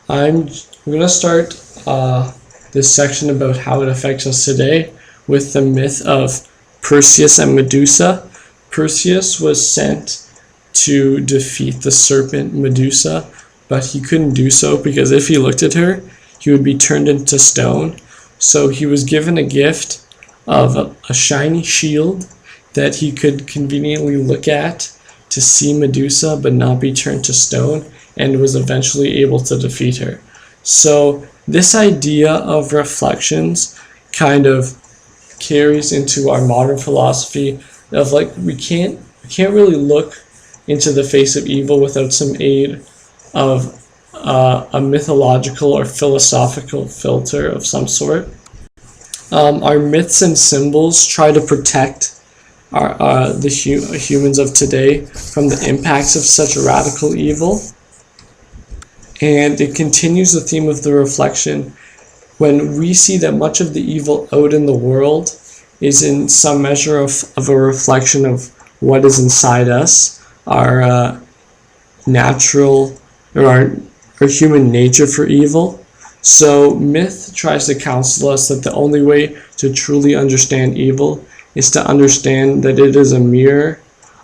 I'm going to start this section about how it affects us today with the myth of Perseus and Medusa. Perseus was sent to defeat the serpent Medusa, but he couldn't do so because if he looked at her, he would be turned into stone. So he was given a gift of a shiny shield that he could conveniently look at to see Medusa but not be turned to stone, and was eventually able to defeat her. So this idea of reflections kind of carries into our modern philosophy of like we can't really look into the face of evil without some aid of a mythological or philosophical filter of some sort. Our myths and symbols try to protect the humans of today from the impacts of such radical evil. And it continues the theme of the reflection when we see that much of the evil out in the world is in some measure of a reflection of what is inside us, our natural or our human nature for evil. So myth tries to counsel us that the only way to truly understand evil is to understand that it is a mirror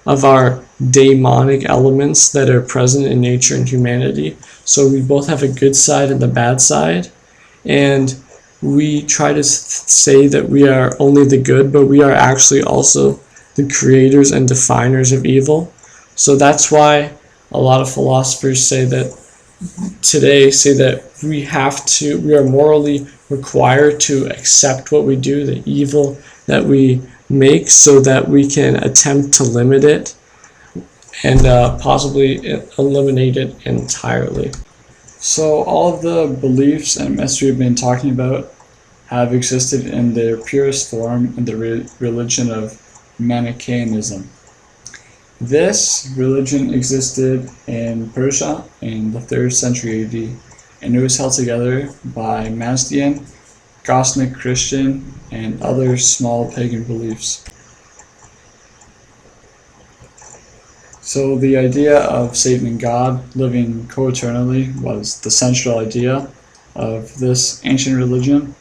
of our daemonic elements that are present in nature and humanity. So we both have a good side and the bad side, and we try to say that we are only the good, but we are actually also the creators and definers of evil. So that's why a lot of philosophers say that we are morally required to accept what we do, the evil that we make, so that we can attempt to limit it and possibly eliminate it entirely. So all of the beliefs and myths we've been talking about have existed in their purest form in the religion of Manichaeism. This religion existed in Persia in the 3rd century AD, and it was held together by Mazdian, Gnostic Christian, and other small pagan beliefs. So the idea of Satan and God living co-eternally was the central idea of this ancient religion.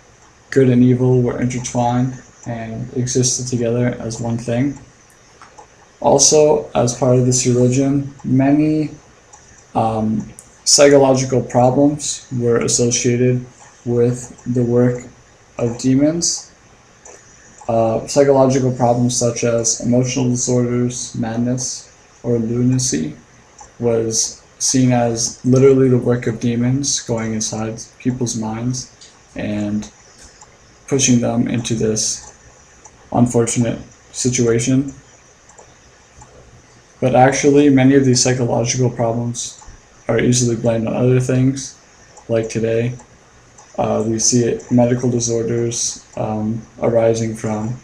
Good and evil were intertwined and existed together as one thing. Also, as part of this religion, many psychological problems were associated with the work of demons. Psychological problems such as emotional disorders, madness, or lunacy was seen as literally the work of demons going inside people's minds and pushing them into this unfortunate situation. But actually, many of these psychological problems are easily blamed on other things, like today. We see medical disorders arising from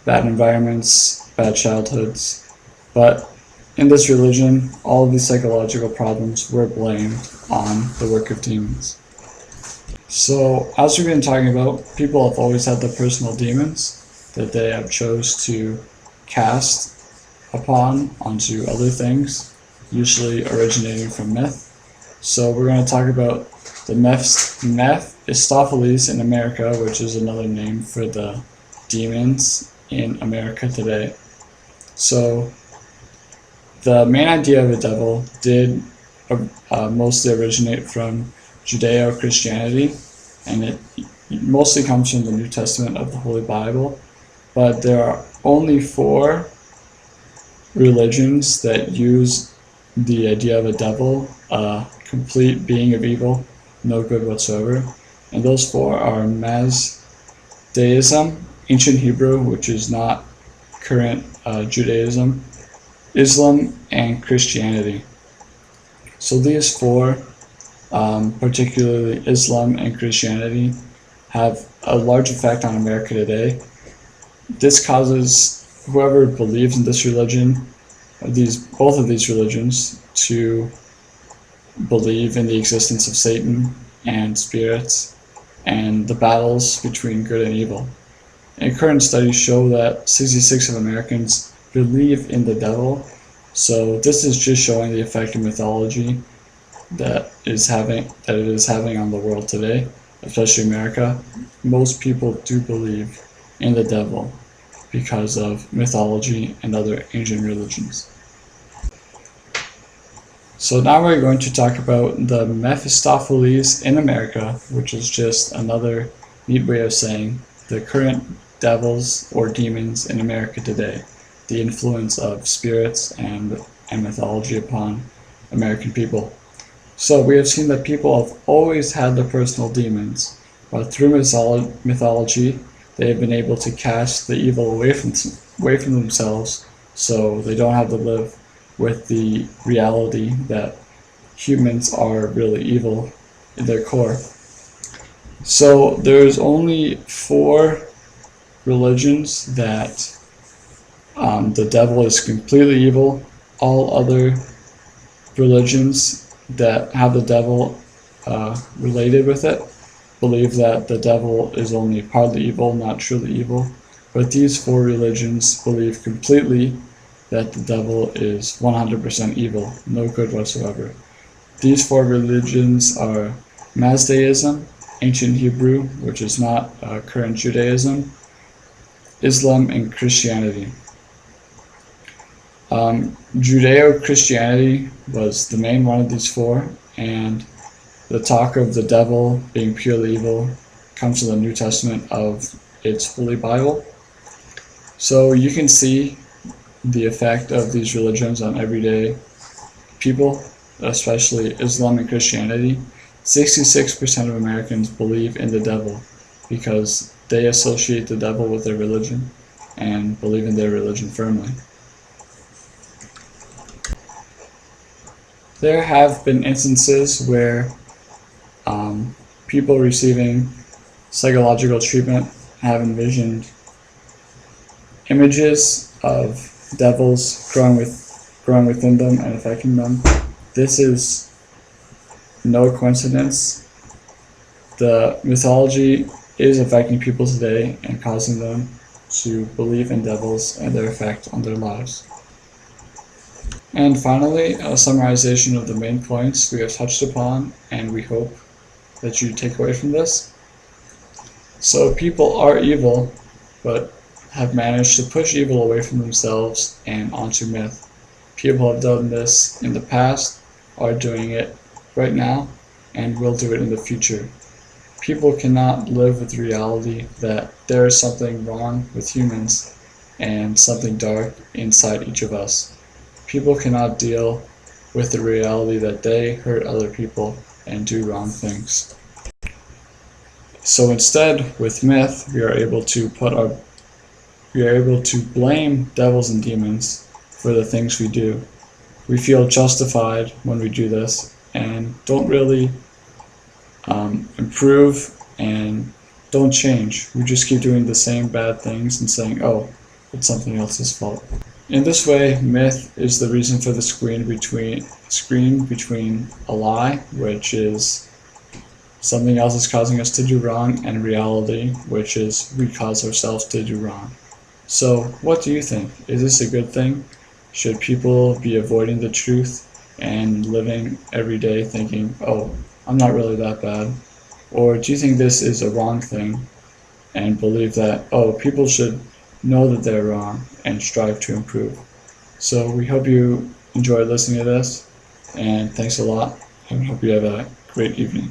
bad environments, bad childhoods, but in this religion, all of these psychological problems were blamed on the work of demons. So, as we've been talking about, people have always had their personal demons that they have chose to cast upon onto other things, usually originating from myth. So we're going to talk about the Mephistopheles in America, which is another name for the demons in America today. So the main idea of a devil did mostly originate from Judeo-Christianity, and it mostly comes from the New Testament of the Holy Bible, but there are only 4 religions that use the idea of a devil, a complete being of evil, no good whatsoever, and those 4 are Mazdaism, ancient Hebrew, which is not current Judaism, Islam, and Christianity. So these 4, particularly Islam and Christianity, have a large effect on America today. This causes whoever believes in this religion, both of these religions, to believe in the existence of Satan and spirits and the battles between good and evil. And current studies show that 66% of Americans believe in the devil. So this is just showing the effect of mythology that it is having on the world today, especially America, most people do believe in the devil because of mythology and other ancient religions. So now we're going to talk about the Mephistopheles in America, which is just another neat way of saying the current devils or demons in America today, the influence of spirits and mythology upon American people. So we have seen that people have always had their personal demons, but through mythology, they have been able to cast the evil away from themselves, so they don't have to live with the reality that humans are really evil in their core. So there's only 4 religions that the devil is completely evil. All other religions that have the devil related with it believe that the devil is only partly evil, not truly evil. But these 4 religions believe completely that the devil is 100% evil, no good whatsoever. These 4 religions are Mazdaism, ancient Hebrew, which is not current Judaism, Islam, and Christianity. Judeo-Christianity was the main one of these 4, and the talk of the devil being purely evil comes from the New Testament of its Holy Bible. So you can see the effect of these religions on everyday people, especially Islam and Christianity. 66% of Americans believe in the devil because they associate the devil with their religion and believe in their religion firmly. There have been instances where people receiving psychological treatment have envisioned images of devils growing within them and affecting them. This is no coincidence. The mythology is affecting people today and causing them to believe in devils and their effect on their lives. And finally, a summarization of the main points we have touched upon and we hope that you take away from this. So people are evil, but have managed to push evil away from themselves and onto myth. People have done this in the past, are doing it right now, and will do it in the future. People cannot live with the reality that there is something wrong with humans and something dark inside each of us. People cannot deal with the reality that they hurt other people and do wrong things. So instead, with myth, we are able to blame devils and demons for the things we do. We feel justified when we do this and don't really improve and don't change. We just keep doing the same bad things and saying, oh, it's something else's fault. In this way, myth is the reason for the screen between a lie, which is something else is causing us to do wrong, and reality, which is we cause ourselves to do wrong. So what do you think? Is this a good thing? Should people be avoiding the truth and living every day thinking, oh, I'm not really that bad? Or do you think this is a wrong thing and believe that, oh, people should know that they're wrong and strive to improve? So we hope you enjoyed listening to this, and thanks a lot, and hope you have a great evening.